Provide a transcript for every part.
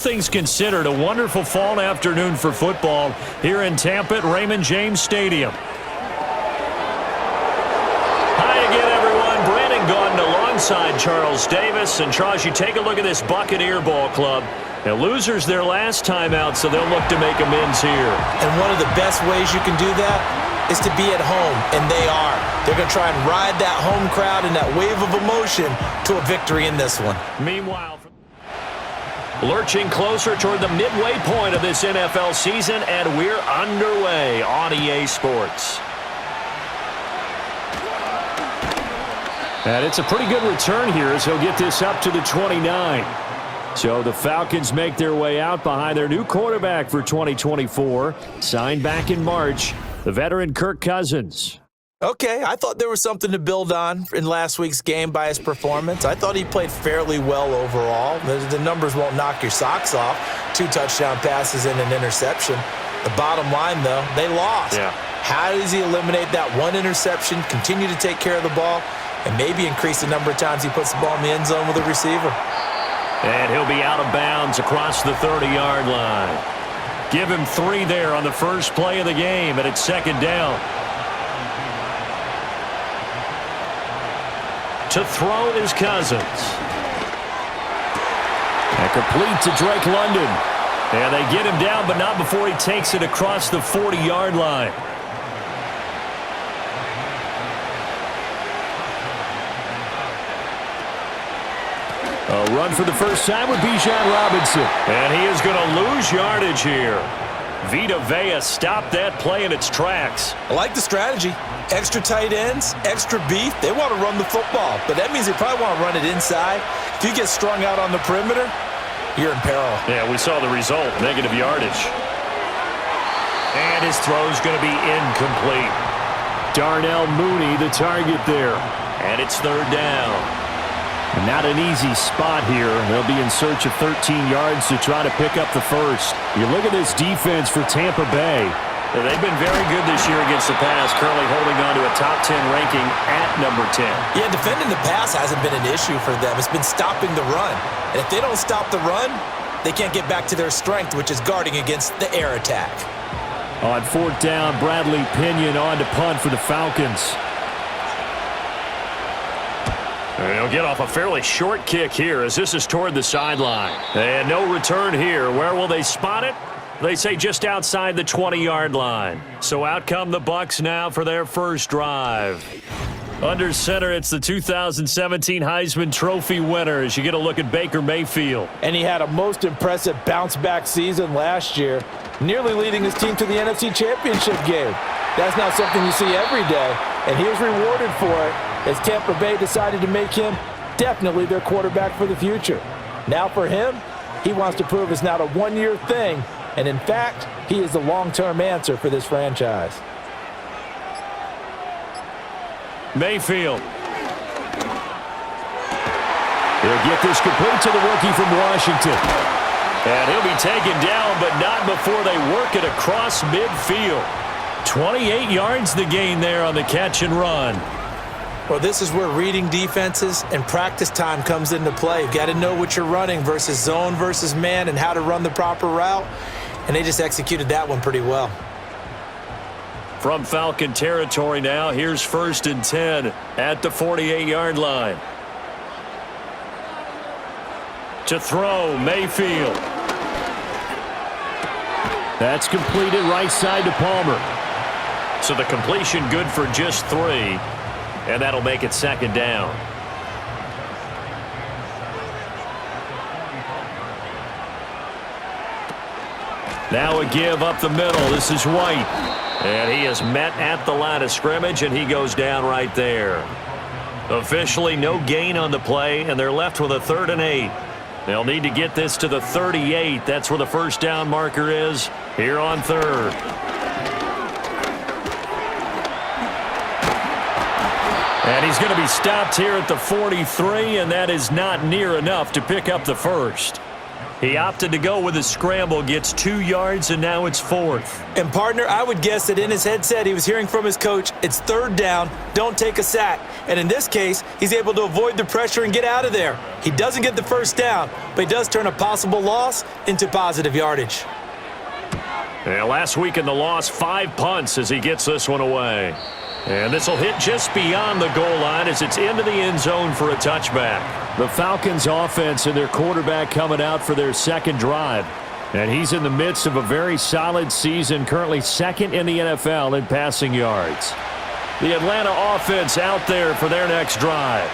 Things considered, a wonderful fall afternoon for football here in Tampa at Raymond James Stadium. Hi again, everyone. Brandon Gaudin alongside Charles Davis. And Charles, you take a look at this Buccaneer ball club. Now, losers their last time out, so they'll look to make amends here. And one of the best ways you can do that is to be at home, and they are. They're going to try and ride that home crowd and that wave of emotion to a victory in this one. Meanwhile, lurching closer toward the midway point of this NFL season, and we're underway on EA Sports. And it's a pretty good return here as he'll get this up to the 29. So the Falcons make their way out behind their new quarterback for 2024, signed back in March, the veteran Kirk Cousins. Okay, I thought there was something to build on in last week's game by his performance. I thought he played fairly well overall. The numbers won't knock your socks off. 2 touchdown passes and an interception. The bottom line, though, they lost. Yeah. How does he eliminate that one interception, continue to take care of the ball, and maybe increase the number of times he puts the ball in the end zone with a receiver? And he'll be out of bounds across the 30-yard line. Give him 3 there on the first play of the game, and it's second down. To throw is Cousins. And complete to Drake London. And they get him down, but not before he takes it across the 40-yard line. A run for the first time with Bijan Robinson. And he is going to lose yardage here. Vita Vea stopped that play in its tracks. I like the strategy. Extra tight ends, extra beef. They want to run the football, but that means they probably want to run it inside. If you get strung out on the perimeter, you're in peril. Yeah, we saw the result, negative yardage. And his throw's going to be incomplete. Darnell Mooney, the target there. And it's third down. Not an easy spot here. They'll be in search of 13 yards to try to pick up the first. You look at this defense for Tampa Bay. They've been very good this year against the pass, currently holding on to a top 10 ranking at number 10. Yeah, defending the pass hasn't been an issue for them. It's been stopping the run. And if they don't stop the run, they can't get back to their strength, which is guarding against the air attack. On fourth down, Bradley Pinion on to punt for the Falcons. They'll get off a fairly short kick here as this is toward the sideline. And no return here. Where will they spot it? They say just outside the 20-yard line. So out come the Bucs now for their first drive. Under center, it's the 2017 Heisman Trophy winner as you get a look at Baker Mayfield. And he had a most impressive bounce-back season last year, nearly leading his team to the NFC Championship game. That's not something you see every day, and he was rewarded for it as Tampa Bay decided to make him definitely their quarterback for the future. Now for him, he wants to prove it's not a one-year thing, and in fact, he is the long-term answer for this franchise. Mayfield. He'll get this complete to the rookie from Washington. And he'll be taken down, but not before they work it across midfield. 28 yards the gain there on the catch and run. Well, this is where reading defenses and practice time comes into play. You've got to know what you're running versus zone versus man and how to run the proper route. And they just executed that one pretty well. From Falcon territory now, here's 1st and 10 at the 48-yard line. To throw, Mayfield. That's completed right side to Palmer. So the completion good for just 3. And that'll make it second down. Now a give up the middle. This is White. And he is met at the line of scrimmage, and he goes down right there. Officially no gain on the play, and they're left with a 3rd and 8. They'll need to get this to the 38. That's where the first down marker is here on 3rd. And he's going to be stopped here at the 43, and that is not near enough to pick up the first. He opted to go with a scramble, gets 2 yards, and now it's 4th. And, partner, I would guess that in his headset he was hearing from his coach, it's 3rd down, don't take a sack. And in this case, he's able to avoid the pressure and get out of there. He doesn't get the 1st down, but he does turn a possible loss into positive yardage. And last week in the loss, 5 punts as he gets this one away. And this will hit just beyond the goal line as it's into the end zone for a touchback. The Falcons offense and their quarterback coming out for their 2nd drive. And he's in the midst of a very solid season, currently 2nd in the NFL in passing yards. The Atlanta offense out there for their next drive.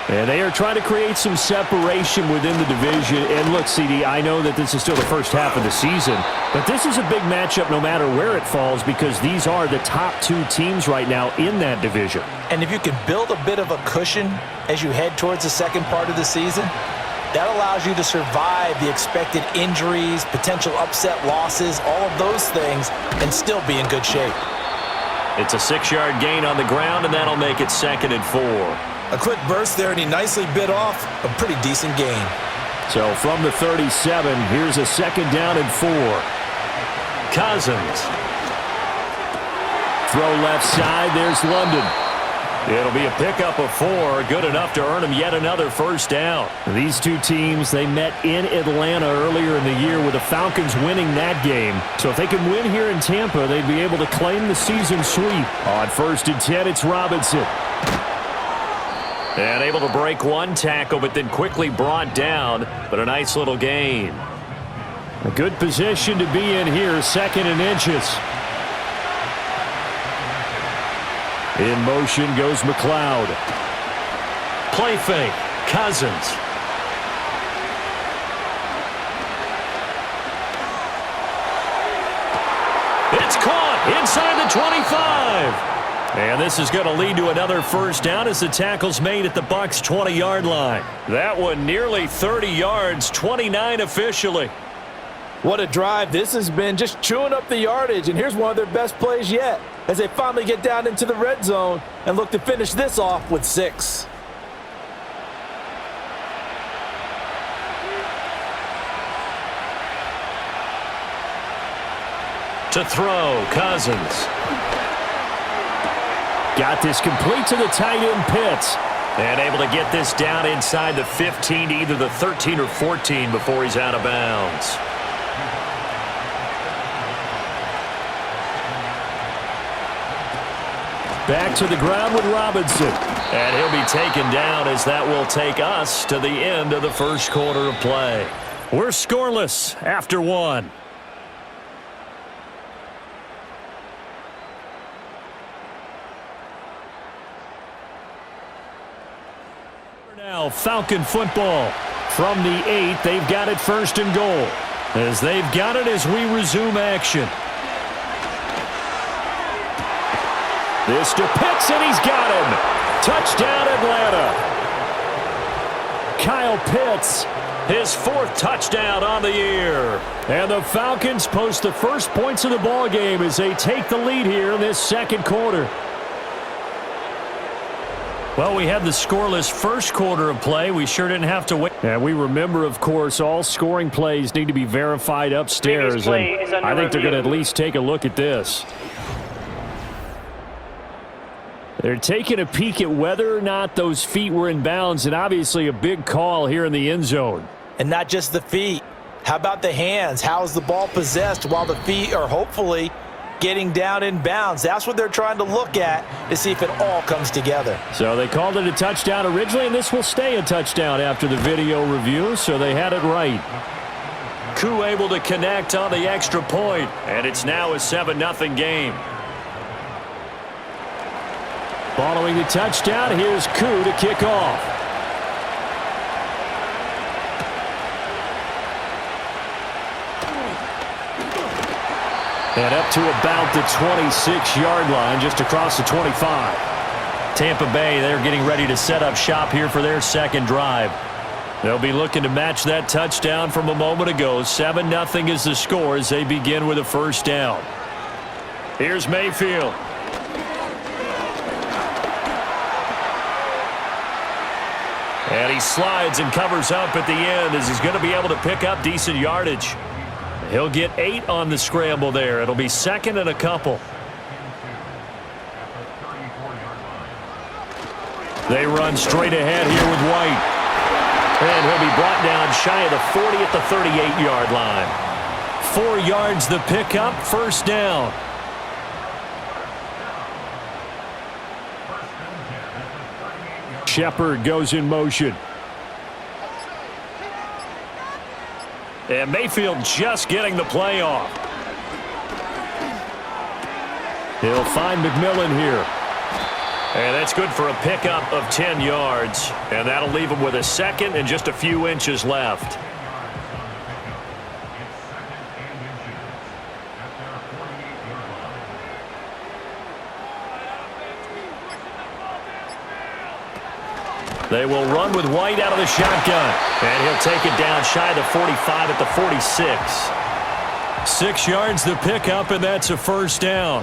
And they are trying to create some separation within the division. And look, CD, I know that this is still the first half of the season, but this is a big matchup no matter where it falls because these are the top 2 teams right now in that division. And if you can build a bit of a cushion as you head towards the second part of the season, that allows you to survive the expected injuries, potential upset losses, all of those things, and still be in good shape. It's a 6-yard gain on the ground, and that'll make it 2nd and 4. A quick burst there, and he nicely bit off a pretty decent gain. So from the 37, here's a 2nd down and 4. Cousins. Throw left side, there's London. It'll be a pickup of 4, good enough to earn him yet another 1st down. These 2 teams, they met in Atlanta earlier in the year with the Falcons winning that game. So if they can win here in Tampa, they'd be able to claim the season sweep. On 1st and 10, it's Robinson. And able to break 1 tackle, but then quickly brought down, but a nice little gain. A good position to be in here, 2nd and inches. In motion goes McLeod. Play fake, Cousins. It's caught inside the 25. And this is going to lead to another 1st down as the tackle's made at the Bucs' 20-yard line. That one nearly 30 yards, 29 officially. What a drive. This has been just chewing up the yardage, and here's one of their best plays yet as they finally get down into the red zone and look to finish this off with 6. To throw, Cousins. Got this complete to the tight end, Pitts. And able to get this down inside the 15 to either the 13 or 14 before he's out of bounds. Back to the ground with Robinson. And he'll be taken down as that will take us to the end of the 1st quarter of play. We're scoreless after 1. Now Falcon football. From the 8, they've got it 1st and goal. As they've got it as we resume action. This to Pitts, and he's got him. Touchdown, Atlanta. Kyle Pitts, his 4th touchdown on the year. And the Falcons post the first points of the ball game as they take the lead here in this 2nd quarter. Well, we had the scoreless 1st quarter of play. We sure didn't have to wait. And we remember, of course, all scoring plays need to be verified upstairs. And I think they're going to at least take a look at this. They're taking a peek at whether or not those feet were in bounds, and obviously a big call here in the end zone. And not just the feet. How about the hands? How is the ball possessed while the feet are hopefully getting down in bounds? That's what they're trying to look at to see if it all comes together. So they called it a touchdown originally, and this will stay a touchdown after the video review, so they had it right. Koo able to connect on the extra point, and it's now a 7-0 game. Following the touchdown, here's Koo to kick off. And up to about the 26-yard line, just across the 25. Tampa Bay, they're getting ready to set up shop here for their 2nd drive. They'll be looking to match that touchdown from a moment ago. 7-0 is the score as they begin with a 1st down. Here's And he slides and covers up at the end as he's going to be able to pick up decent yardage. He'll get 8 on the scramble there. It'll be second and a couple. They run straight ahead here with White. And he'll be brought down shy of the 40 at the 38-yard line. 4 yards the pickup, first down. Shepard goes in motion. And Mayfield just getting the play off. He'll find McMillan here. And that's good for a pickup of 10 yards. And that'll leave him with a second and just a few inches left. They will run with White out of the shotgun. And he'll take it down shy of the 45 at the 46. 6 yards the pickup, and that's a first down.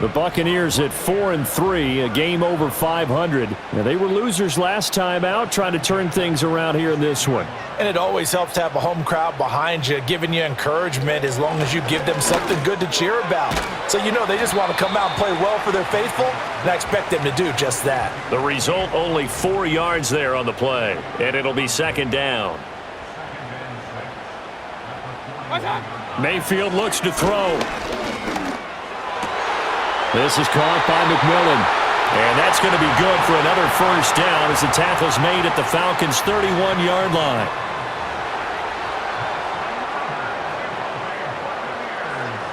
The Buccaneers at 4-3, a game over 500. Now, they were losers last time out, trying to turn things around here in this one. And it always helps to have a home crowd behind you, giving you encouragement as long as you give them something good to cheer about. So you know they just want to come out and play well for their faithful, and I expect them to do just that. The result, only 4 yards there on the play, and it'll be second down. Mayfield looks to throw. This is caught by McMillan. And that's going to be good for another first down as the tackle's made at the Falcons' 31-yard line.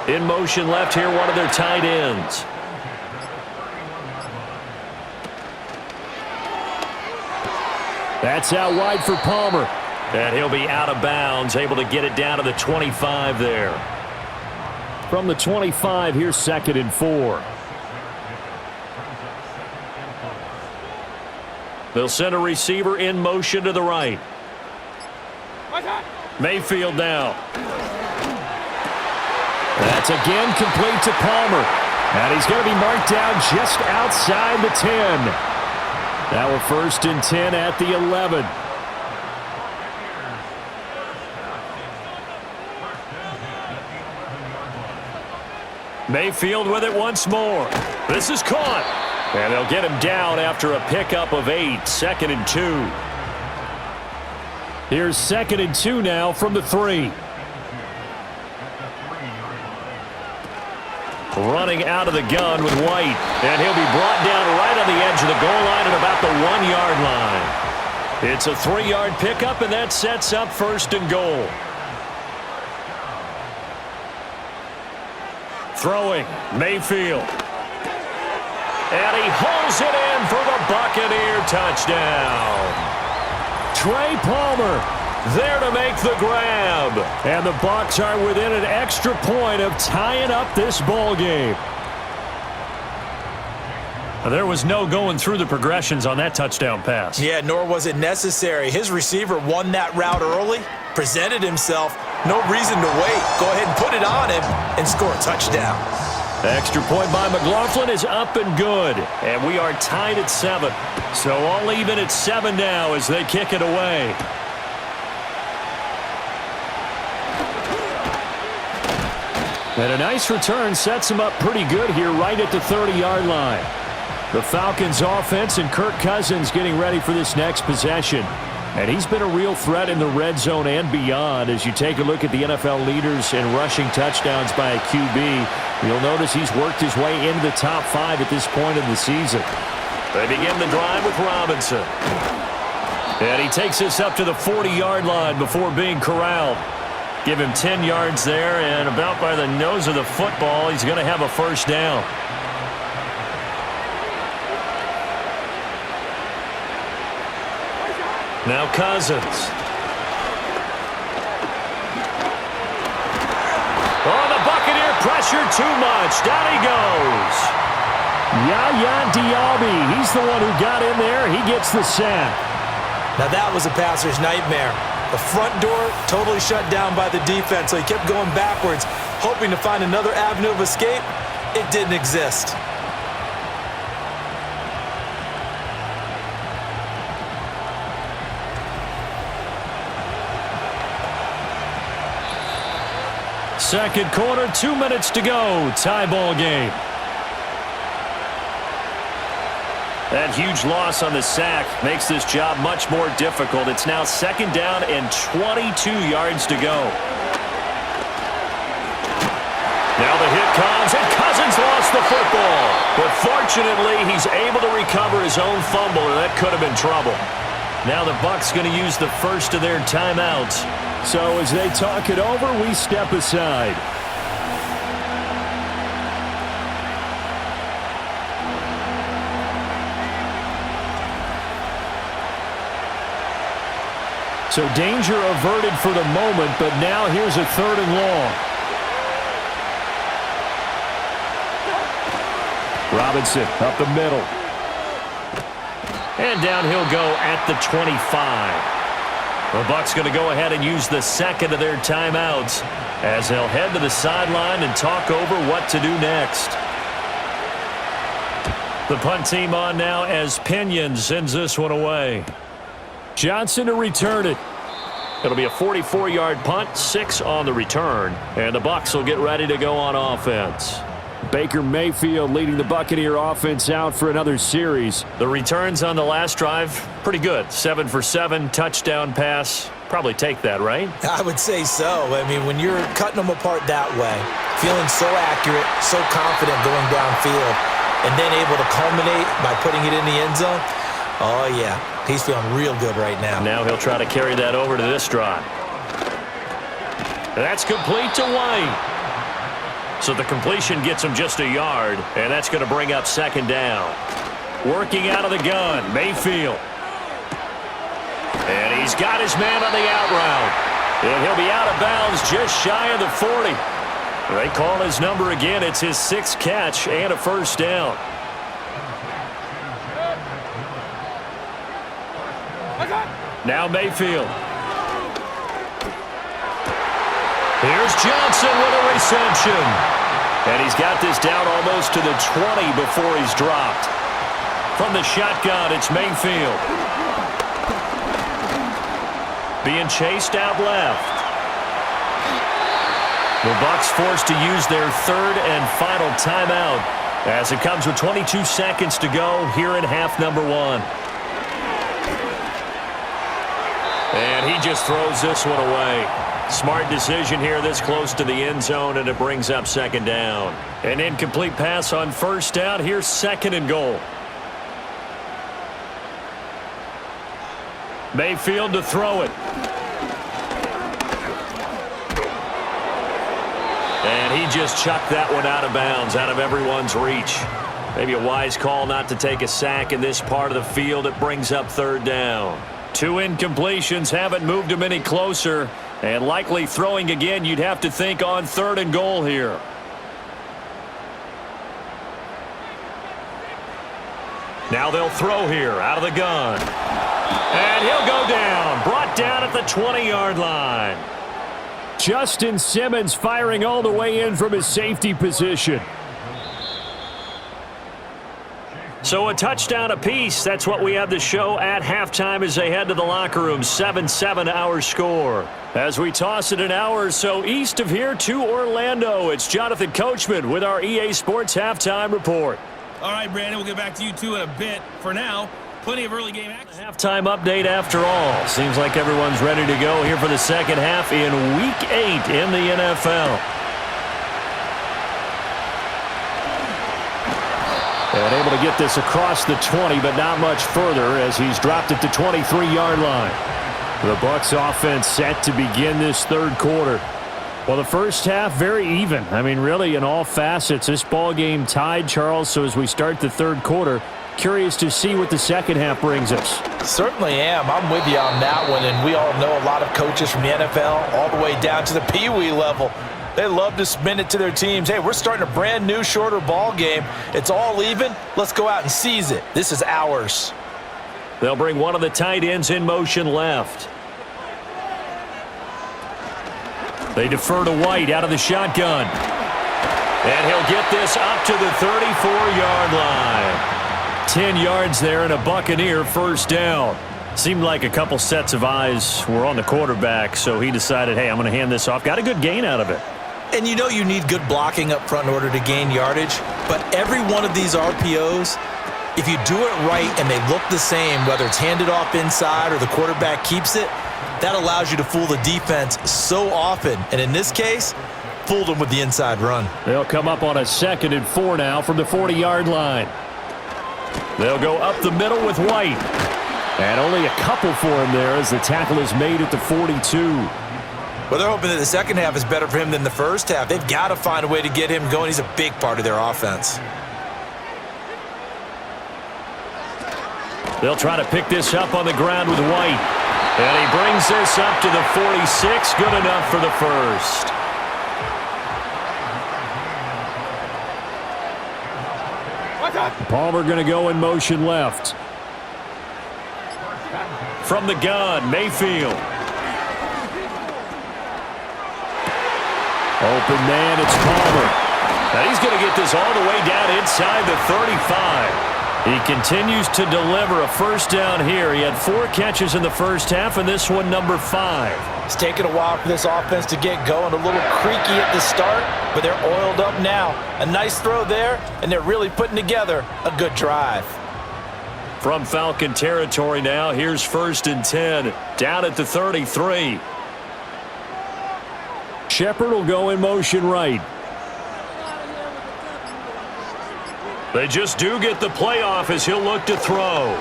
In motion left here, one of their tight ends. That's out wide for Palmer. And he'll be out of bounds, able to get it down to the 25 there. From the 25, here's second and 4. They'll send a receiver in motion to the right. Mayfield now. That's again complete to Palmer. And he's going to be marked down just outside the 10. Now a first and 10 at the 11. Mayfield with it once more. This is caught. And they'll get him down after a pickup of 8. Second and 2. Here's second and 2 now from the 3. Running out of the gun with White. And he'll be brought down right on the edge of the goal line at about the 1-yard line. It's a 3-yard pickup, and that sets up first and goal. Throwing, Mayfield. And he hauls it in for the Buccaneer touchdown. Trey Palmer there to make the grab. And the Bucs are within an extra point of tying up this ball game. There was no going through the progressions on that touchdown pass. Yeah, nor was it necessary. His receiver won that route early, presented himself. No reason to wait. Go ahead and put it on him and score a touchdown. Extra point by McLaughlin is up and good. And we are tied at 7. So all even at 7 now as they kick it away. And a nice return sets him up pretty good here right at the 30-yard line. The Falcons offense and Kirk Cousins getting ready for this next possession. And he's been a real threat in the red zone and beyond. As you take a look at the NFL leaders in rushing touchdowns by a QB, you'll notice he's worked his way into the top 5 at this point in the season. They begin the drive with Robinson. And he takes this up to the 40-yard line before being corralled. Give him 10 yards there, and about by the nose of the football, he's going to have a first down. Now Cousins. Oh, the Buccaneer pressure too much. Down he goes. Yaya Diaby, he's the one who got in there. He gets the sack. Now that was a passer's nightmare. The front door totally shut down by the defense, so he kept going backwards, hoping to find another avenue of escape. It didn't exist. Second quarter, 2 minutes to go. Tie ball game. That huge loss on the sack makes this job much more difficult. It's now second down and 22 yards to go. Now the hit comes, and Cousins lost the football. But fortunately, he's able to recover his own fumble, or that could have been trouble. Now the Bucs going to use the first of their timeouts. So as they talk it over, we step aside. So danger averted for the moment, but now here's a 3rd and long. Robinson up the middle. And down he'll go at the 25. The Bucs going to go ahead and use the second of their timeouts as they'll head to the sideline and talk over what to do next. The punt team on now as Pinion sends this one away. Johnson to return it. It'll be a 44-yard punt, 6 on the return, and the Bucs will get ready to go on offense. Baker Mayfield leading the Buccaneer offense out for another series. The returns on the last drive, pretty good. 7 for 7, touchdown pass. Probably take that, right? I would say so. I mean, when you're cutting them apart that way, feeling so accurate, so confident going downfield, and then able to culminate by putting it in the end zone, oh, yeah, he's feeling real good right now. Now he'll try to carry that over to this drive. That's complete to White. So the completion gets him just a yard, and that's going to bring up second down. Working out of the gun, Mayfield. And he's got his man on the out route. And he'll be out of bounds just shy of the 40. They call his number again. It's his 6th catch and a first down. Now Mayfield. Here's Johnson with a reception. And he's got this down almost to the 20 before he's dropped. From the shotgun, it's Mayfield. Being chased out left. The Bucs forced to use their 3rd and final timeout as it comes with 22 seconds to go here in half number 1. And he just throws this one away. Smart decision here this close to the end zone, and it brings up second down. An incomplete pass on first down. Here's 2nd and goal. Mayfield to throw it. And he just chucked that one out of bounds, out of everyone's reach. Maybe a wise call not to take a sack in this part of the field. It brings up 3rd down. 2 incompletions haven't moved him any closer. And likely throwing again, you'd have to think on 3rd and goal here. Now they'll throw here out of the gun. And he'll go down. Brought down at the 20-yard line. Justin Simmons firing all the way in from his safety position. So a touchdown apiece. That's what we have to show at halftime as they head to the locker room. 7-7 our score. As we toss it an hour or so east of here to Orlando, it's Jonathan Coachman with our EA Sports Halftime Report. All right, Brandon, we'll get back to you two in a bit. For now, plenty of early game action. Halftime update after all. Seems like everyone's ready to go here for the second half in Week 8 in the NFL. And able to get this across the 20, but not much further as he's dropped it to 23-yard line. The Bucs offense set to begin this 3rd quarter. Well, the first half, very even. I mean, really, in all facets, this ball game tied, Charles. So as we start the 3rd quarter, curious to see what the second half brings us. Certainly am. I'm with you on that one. And we all know a lot of coaches from the NFL all the way down to the Pee Wee level. They love to spin it to their teams. Hey, we're starting a brand new, shorter ball game. It's all even. Let's go out and seize it. This is ours. They'll bring one of the tight ends in motion left. They defer to White out of the shotgun. And he'll get this up to the 34-yard line. 10 yards there and a Buccaneer first down. Seemed like a couple sets of eyes were on the quarterback, so he decided, hey, I'm going to hand this off. Got a good gain out of it. And you know you need good blocking up front in order to gain yardage, but every one of these RPOs, if you do it right and they look the same, whether it's handed off inside or the quarterback keeps it, that allows you to fool the defense so often. And in this case, fooled them with the inside run. They'll come up on a 2nd and 4 now from the 40-yard line. They'll go up the middle with White. And only a couple for him there as the tackle is made at the 42. Well, they're hoping that the second half is better for him than the first half. They've got to find a way to get him going. He's a big part of their offense. They'll try to pick this up on the ground with White. And he brings this up to the 46. Good enough for the first. Palmer going to go in motion left. From the gun, Mayfield. Open man, it's Palmer. Now he's going to get this all the way down inside the 35. He continues to deliver a first down here. He had 4 catches in the first half, and this one number 5. It's taken a while for this offense to get going. A little creaky at the start, but they're oiled up now. A nice throw there, and they're really putting together a good drive. From Falcon territory now, here's 1st and 10, down at the 33. Shepard will go in motion right. They just do get the playoff as he'll look to throw.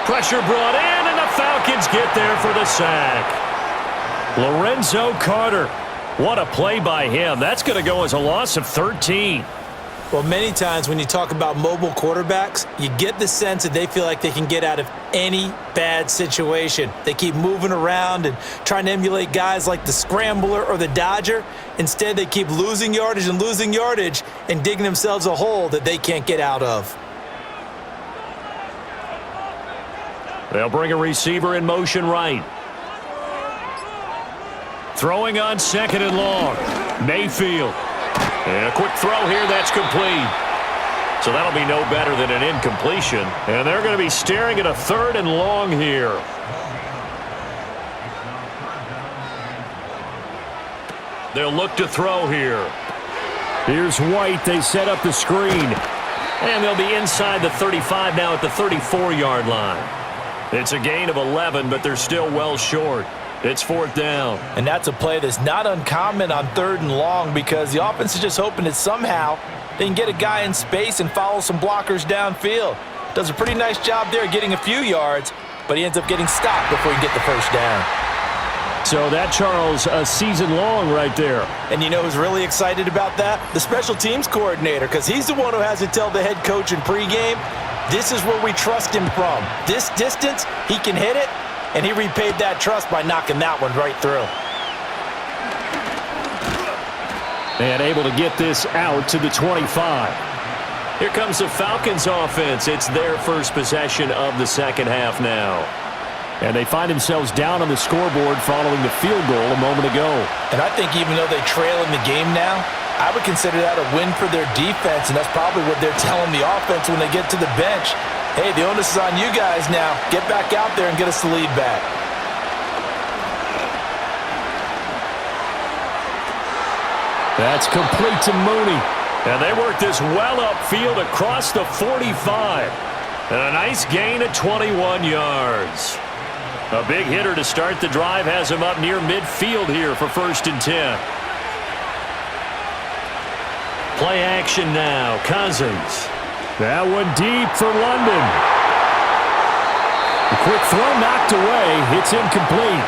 Pressure brought in, and the Falcons get there for the sack. Lorenzo Carter. What a play by him. That's going to go as a loss of 13. Well, many times when you talk about mobile quarterbacks, you get the sense that they feel like they can get out of any bad situation. They keep moving around and trying to emulate guys like the Scrambler or the Dodger. Instead, they keep losing yardage and digging themselves a hole that they can't get out of. They'll bring a receiver in motion right. Throwing on 2nd and long. Mayfield. And a quick throw here, that's complete. So that'll be no better than an incompletion. And they're going to be staring at a 3rd and long here. They'll look to throw here. Here's White. They set up the screen. And they'll be inside the 35 now at the 34-yard line. It's a gain of 11, but they're still well short. It's 4th down. And that's a play that's not uncommon on 3rd and long because the offense is just hoping that somehow they can get a guy in space and follow some blockers downfield. Does a pretty nice job there getting a few yards, but he ends up getting stopped before he can get the first down. So that, Charles, a season long right there. And you know who's really excited about that? The special teams coordinator, because he's the one who has to tell the head coach in pregame, this is where we trust him from. This distance, he can hit it. And he repaid that trust by knocking that one right through. And able to get this out to the 25. Here comes the Falcons offense. It's their first possession of the second half now. And they find themselves down on the scoreboard following the field goal a moment ago. And I think even though they trail in the game now, I would consider that a win for their defense, and that's probably what they're telling the offense when they get to the bench. Hey, the onus is on you guys now. Get back out there and get us the lead back. That's complete to Mooney. And they work this well upfield across the 45. And a nice gain of 21 yards. A big hitter to start the drive has him up near midfield here for 1st and 10. Play action now. Cousins. That one deep for London. A quick throw knocked away. It's incomplete.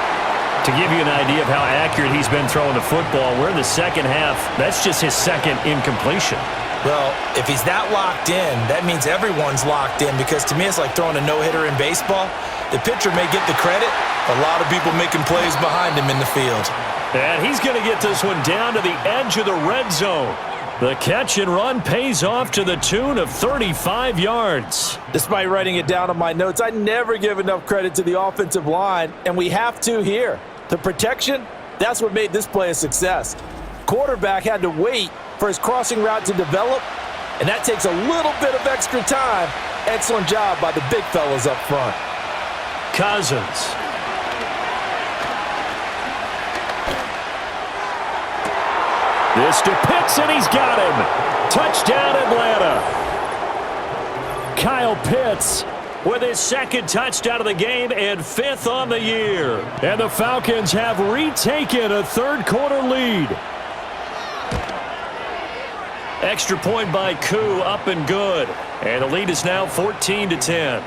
To give you an idea of how accurate he's been throwing the football, we're in the second half. That's just his 2nd incompletion. Well, if he's that locked in, that means everyone's locked in because to me it's like throwing a no-hitter in baseball. The pitcher may get the credit. A lot of people making plays behind him in the field. And he's going to get this one down to the edge of the red zone. The catch and run pays off to the tune of 35 yards. Despite writing it down on my notes, I never give enough credit to the offensive line, and we have to here. The protection, that's what made this play a success. Quarterback had to wait for his crossing route to develop, and that takes a little bit of extra time. Excellent job by the big fellas up front. Cousins. This to Pitts, and he's got him. Touchdown, Atlanta. Kyle Pitts with his second touchdown of the game and 5th on the year. And the Falcons have retaken a third-quarter lead. Extra point by Koo, up and good. And the lead is now 14-10.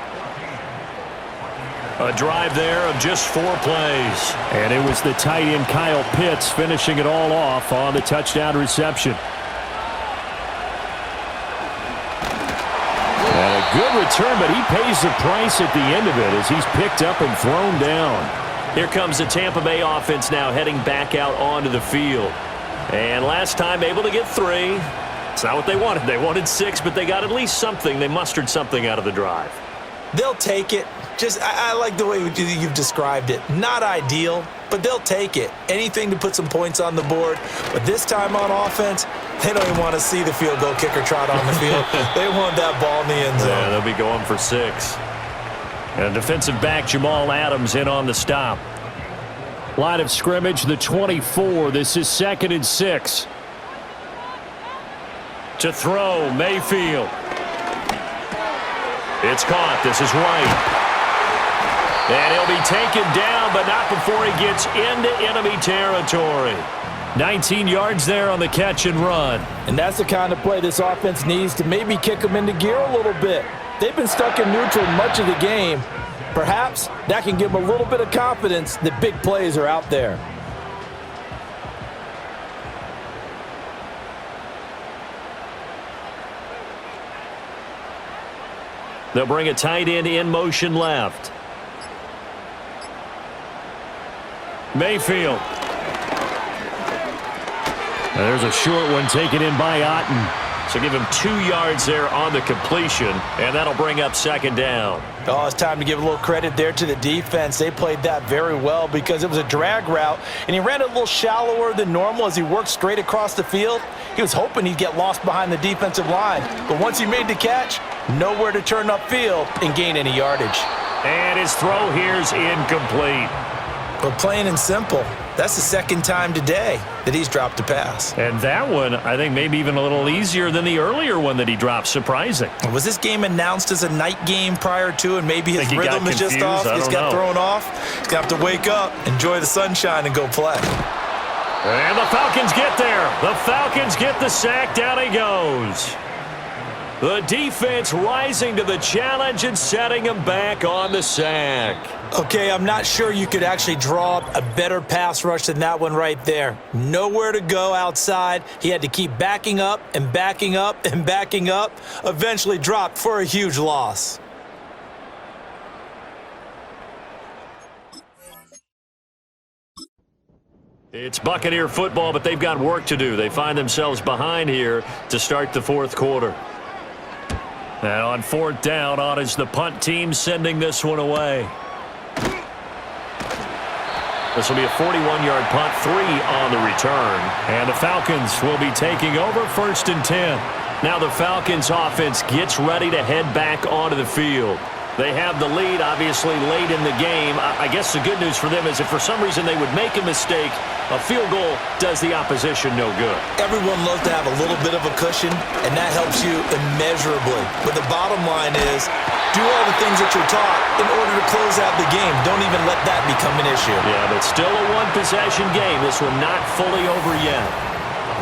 A drive there of just 4 plays. And it was the tight end Kyle Pitts finishing it all off on the touchdown reception. And a good return, but he pays the price at the end of it as he's picked up and thrown down. Here comes the Tampa Bay offense now heading back out onto the field. And last time able to get 3. It's not what they wanted. They wanted 6, but they got at least something. They mustered something out of the drive. They'll take it. I like the way you've described it. Not ideal, but they'll take it. Anything to put some points on the board. But this time on offense, they don't even want to see the field goal kicker trot on the field. They want that ball in the end zone. Yeah, they'll be going for 6. And defensive back Jamal Adams in on the stop. Line of scrimmage, the 24. This is 2nd and 6. To throw, Mayfield. It's caught. This is White. And he'll be taken down, but not before he gets into enemy territory. 19 yards there on the catch and run. And that's the kind of play this offense needs to maybe kick them into gear a little bit. They've been stuck in neutral much of the game. Perhaps that can give them a little bit of confidence that big plays are out there. They'll bring a tight end in motion left. Mayfield. And there's a short one taken in by Otten. So give him 2 yards there on the completion, and that'll bring up 2nd down. Oh, it's time to give a little credit there to the defense. They played that very well because it was a drag route, and he ran it a little shallower than normal as he worked straight across the field. He was hoping he'd get lost behind the defensive line, but once he made the catch, nowhere to turn upfield and gain any yardage. And his throw here's incomplete. But plain and simple, that's the 2nd time today that he's dropped a pass. And that one, I think, maybe even a little easier than the earlier one that he dropped. Surprising. Was this game announced as a night game prior to, and maybe his rhythm is just off? He's got thrown off. He's going to have to wake up, enjoy the sunshine, and go play. And the Falcons get there. The Falcons get the sack. Down he goes. The defense rising to the challenge and setting him back on the sack. Okay, I'm not sure you could actually draw up a better pass rush than that one right there. Nowhere to go outside. He had to keep backing up and backing up and backing up. Eventually dropped for a huge loss. It's Buccaneer football, but they've got work to do. They find themselves behind here to start the 4th quarter. And on 4th down, on is the punt team sending this one away. This will be a 41-yard punt, 3 on the return. And the Falcons will be taking over 1st and 10. Now the Falcons offense gets ready to head back onto the field. They have the lead, obviously, late in the game. I guess the good news for them is if for some reason they would make a mistake, a field goal does the opposition no good. Everyone loves to have a little bit of a cushion, and that helps you immeasurably. But the bottom line is, do all the things that you're taught in order to close out the game. Don't even let that become an issue. Yeah, but still a one-possession game. This one not fully over yet.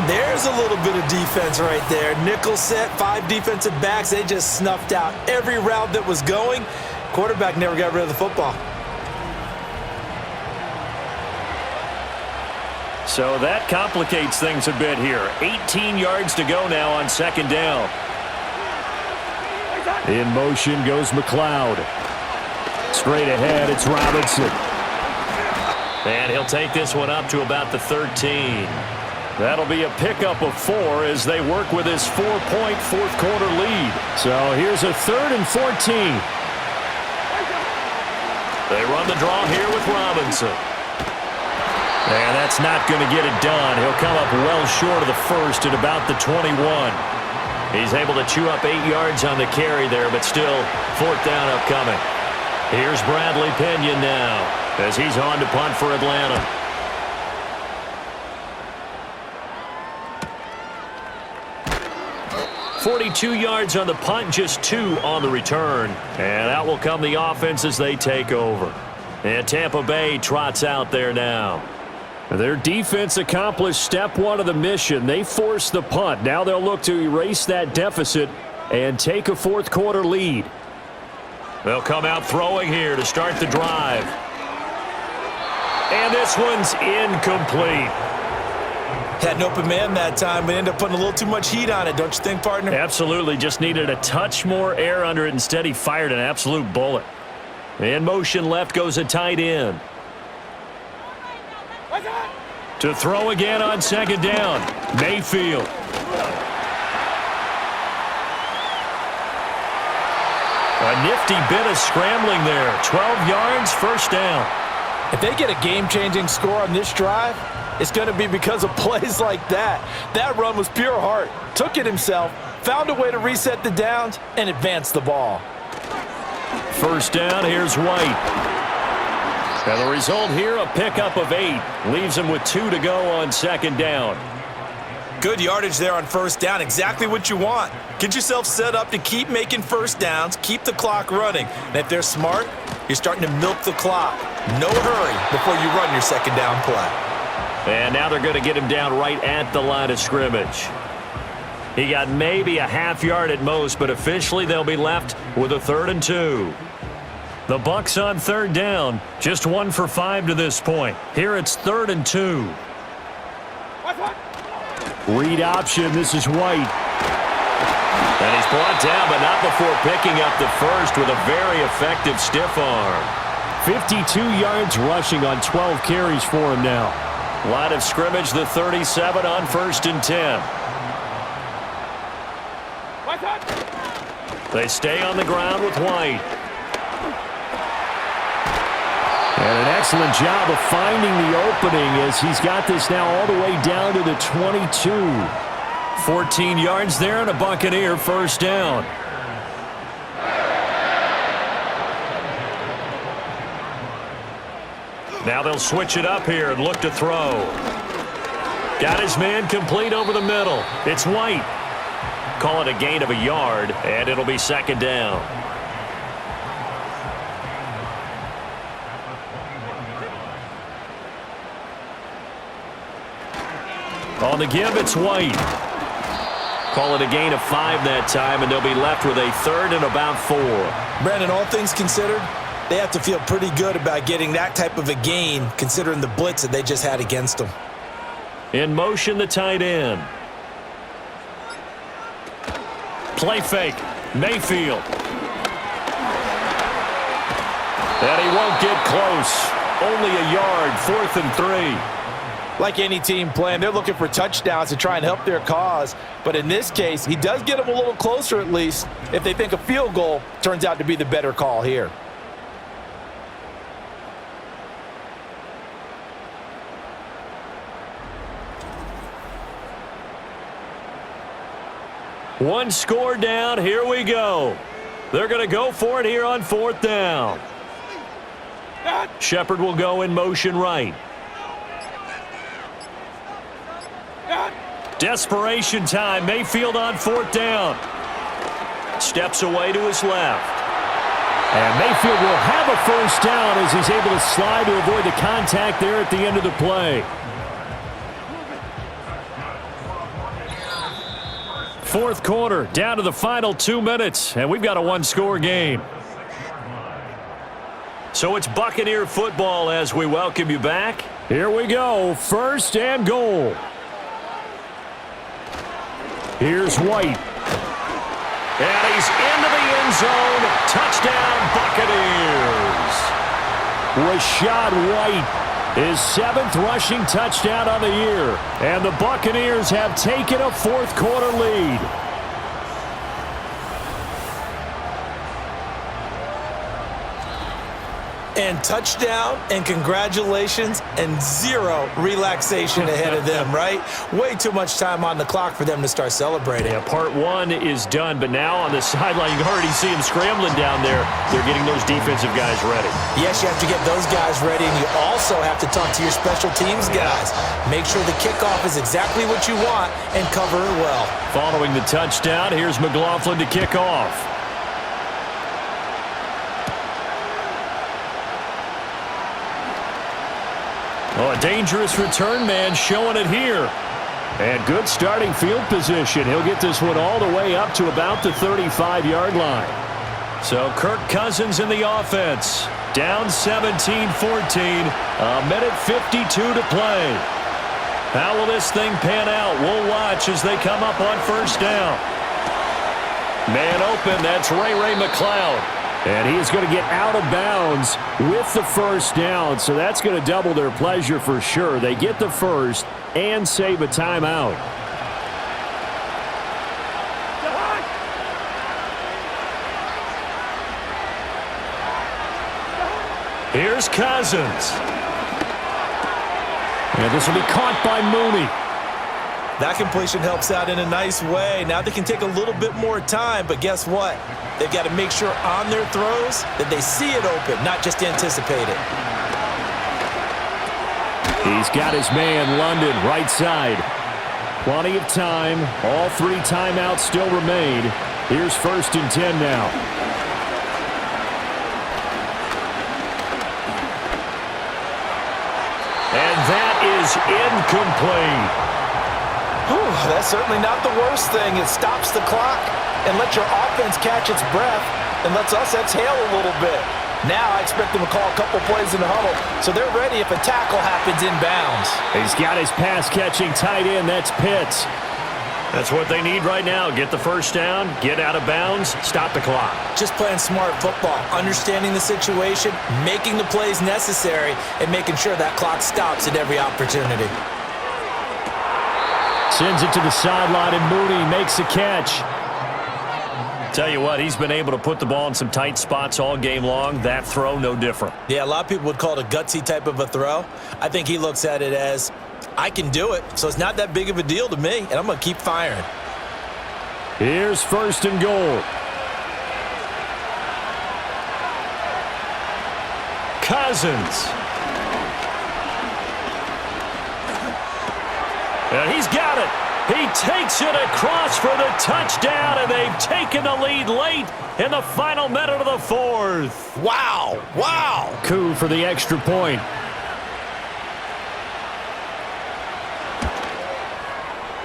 There's a little bit of defense right there. Nickel set, 5 defensive backs. They just snuffed out every route that was going. Quarterback never got rid of the football. So that complicates things a bit here. 18 yards to go now on 2nd down. In motion goes McLeod. Straight ahead, it's Robinson. And he'll take this one up to about the 13. That'll be a pickup of 4 as they work with his 4-point 4th quarter lead. So here's a 3rd and 14. They run the draw here with Robinson. And that's not going to get it done. He'll come up well short of the 1st at about the 21. He's able to chew up 8 yards on the carry there, but still 4th down upcoming. Here's Bradley Pinion now as he's on to punt for Atlanta. 42 yards on the punt, just 2 on the return. And out will come the offense as they take over. And Tampa Bay trots out there now. Their defense accomplished step 1 of the mission. They forced the punt. Now they'll look to erase that deficit and take a fourth quarter lead. They'll come out throwing here to start the drive. And this one's incomplete. Had an open man that time, but ended up putting a little too much heat on it, don't you think, partner? Absolutely. Just needed a touch more air under it. Instead, he fired an absolute bullet. In motion left goes a tight end. To throw again on second down. Mayfield. A nifty bit of scrambling there. 12 yards, first down. If they get a game-changing score on this drive, it's going to be because of plays like that. That run was pure heart. Took it himself, found a way to reset the downs, and advance the ball. First down, here's White. And the result here, a pickup of 8. Leaves him with 2 to go on second down. Good yardage there on first down. Exactly what you want. Get yourself set up to keep making first downs, keep the clock running. And if they're smart, you're starting to milk the clock. No hurry before you run your second down play. And now they're going to get him down right at the line of scrimmage. He got maybe a half yard at most, but officially they'll be left with a 3rd and 2. The Bucs on third down, just 1 for 5 to this point. Here it's 3rd and 2. Read option, this is White. And he's brought down, but not before picking up the first with a very effective stiff arm. 52 yards rushing on 12 carries for him now. Line of scrimmage, the 37 on 1st and 10. They stay on the ground with White. And an excellent job of finding the opening as he's got this now all the way down to the 22. 14 yards there and a Buccaneer first down. Now they'll switch it up here and look to throw. Got his man complete over the middle. It's White. Call it a gain of a yard, and it'll be second down. On the give, it's White. Call it a gain of 5 that time, and they'll be left with a 3rd and about 4. Brandon, all things considered, they have to feel pretty good about getting that type of a gain, considering the blitz that they just had against them. In motion, the tight end. Play fake. Mayfield. And he won't get close. Only a yard, 4th and 3. Like any team playing, they're looking for touchdowns to try and help their cause. But in this case, he does get them a little closer at least if they think a field goal turns out to be the better call here. One score down. Here we go. They're going to go for it here on 4th down. Shepard will go in motion right. Desperation time. Mayfield on 4th down. Steps away to his left. And Mayfield will have a first down as he's able to slide to avoid the contact there at the end of the play. 4th quarter, down to the final 2 minutes, and we've got a 1-score game. So it's Buccaneer football as we welcome you back. Here we go, 1st and goal. Here's White. And he's into the end zone. Touchdown, Buccaneers. Rashad White, his 7th rushing touchdown on the year. And the Buccaneers have taken a 4th quarter lead. And touchdown, and congratulations, and zero relaxation ahead of them, right? Way too much time on the clock for them to start celebrating. Yeah, part one is done, but now on the sideline, you can already see them scrambling down there. They're getting those defensive guys ready. Yes, you have to get those guys ready, and you also have to talk to your special teams guys. Make sure the kickoff is exactly what you want and cover it well. Following the touchdown, here's McLaughlin to kick off. Oh, a dangerous return man showing it here. And good starting field position. He'll get this one all the way up to about the 35-yard line. So Kirk Cousins in the offense. Down 17-14. A minute 52 to play. How will this thing pan out? We'll watch as they come up on first down. Man open, that's Ray McLeod. And he is going to get out of bounds with the first down, so that's going to double their pleasure for sure. They get the first and save a timeout. Here's Cousins. And this will be caught by Mooney. That completion helps out in a nice way. Now they can take a little bit more time, but guess what? They've got to make sure on their throws that they see it open, not just anticipate it. He's got his man, London, right side. Plenty of time. All three timeouts still remain. Here's 1st and 10 now. And that is incomplete. Whew, that's certainly not the worst thing. It stops the clock and lets your offense catch its breath and lets us exhale a little bit. Now I expect them to call a couple plays in the huddle, so they're ready if a tackle happens inbounds. He's got his pass-catching tight end. That's Pitts. That's what they need right now. Get the first down, get out of bounds, stop the clock. Just playing smart football, understanding the situation, making the plays necessary, and making sure that clock stops at every opportunity. Sends it to the sideline, and Mooney makes a catch. Tell you what, he's been able to put the ball in some tight spots all game long. That throw, no different. Yeah, a lot of people would call it a gutsy type of a throw. I think he looks at it as, I can do it, so it's not that big of a deal to me, and I'm going to keep firing. Here's 1st and goal. Cousins. And he's got it. He takes it across for the touchdown, and they've taken the lead late in the final minute of the 4th. Wow, wow. Coup for the extra point.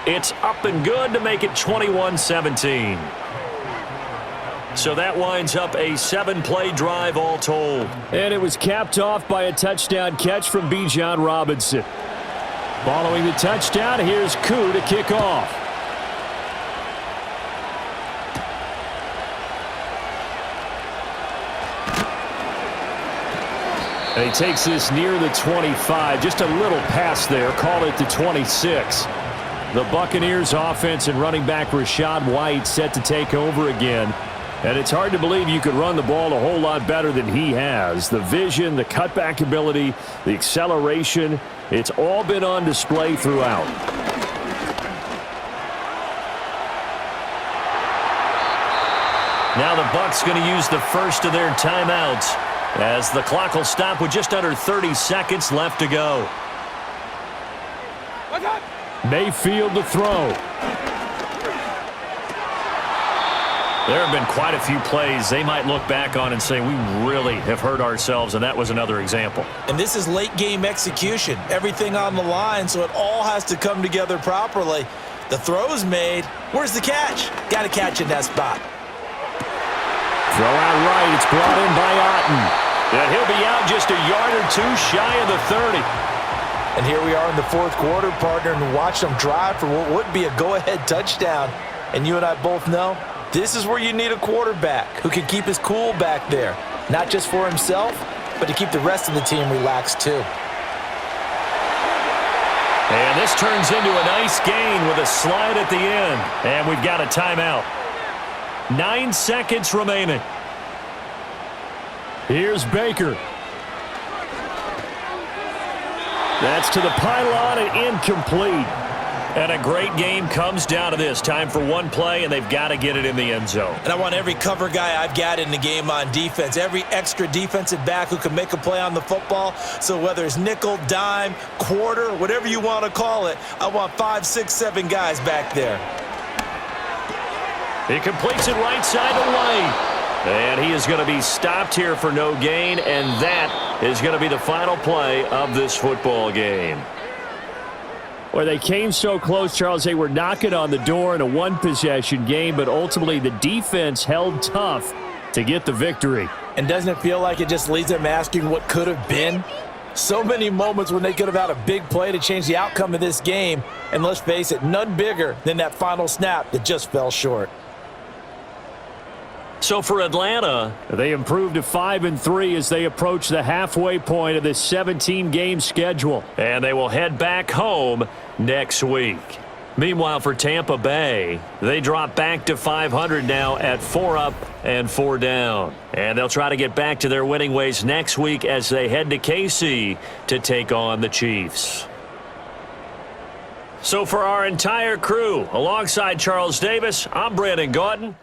It's up and good to make it 21-17. So that winds up a 7-play drive all told. And it was capped off by a touchdown catch from Bijan Robinson. Following the touchdown, here's Koo to kick off. And he takes this near the 25. Just a little pass there. Call it the 26. The Buccaneers offense and running back Rachaad White set to take over again. And it's hard to believe you could run the ball a whole lot better than he has. The vision, the cutback ability, the acceleration, it's all been on display throughout. Now the Bucs going to use the first of their timeouts as the clock will stop with just under 30 seconds left to go. Mayfield to throw. There have been quite a few plays they might look back on and say, we really have hurt ourselves, and that was another example. And this is late game execution. Everything on the line, so it all has to come together properly. The throw's made. Where's the catch? Got to catch in that spot. Throw out right. It's brought in by Otten. And he'll be out just a yard or two shy of the 30. And here we are in the 4th quarter, partner, and watch them drive for what would be a go-ahead touchdown. And you and I both know this is where you need a quarterback who can keep his cool back there, not just for himself, but to keep the rest of the team relaxed too. And this turns into a nice gain with a slide at the end. And we've got a timeout. 9 seconds remaining. Here's Baker. That's to the pylon and incomplete. And a great game comes down to this. Time for one play, and they've got to get it in the end zone. And I want every cover guy I've got in the game on defense, every extra defensive back who can make a play on the football. So whether it's nickel, dime, quarter, whatever you want to call it, I want 5, 6, 7 guys back there. He completes it right side to White. And he is going to be stopped here for no gain, and that is going to be the final play of this football game. Where they came so close, Charles, they were knocking on the door in a one-possession game, but ultimately the defense held tough to get the victory. And doesn't it feel like it just leaves them asking what could have been? So many moments when they could have had a big play to change the outcome of this game, and let's face it, none bigger than that final snap that just fell short. So for Atlanta, they improved to 5-3 as they approach the halfway point of this 17-game schedule. and they will head back home next week. Meanwhile, for Tampa Bay, they drop back to 500 now at 4 up and 4 down. And they'll try to get back to their winning ways next week as they head to KC to take on the Chiefs. So for our entire crew, alongside Charles Davis, I'm Brandon Gautin.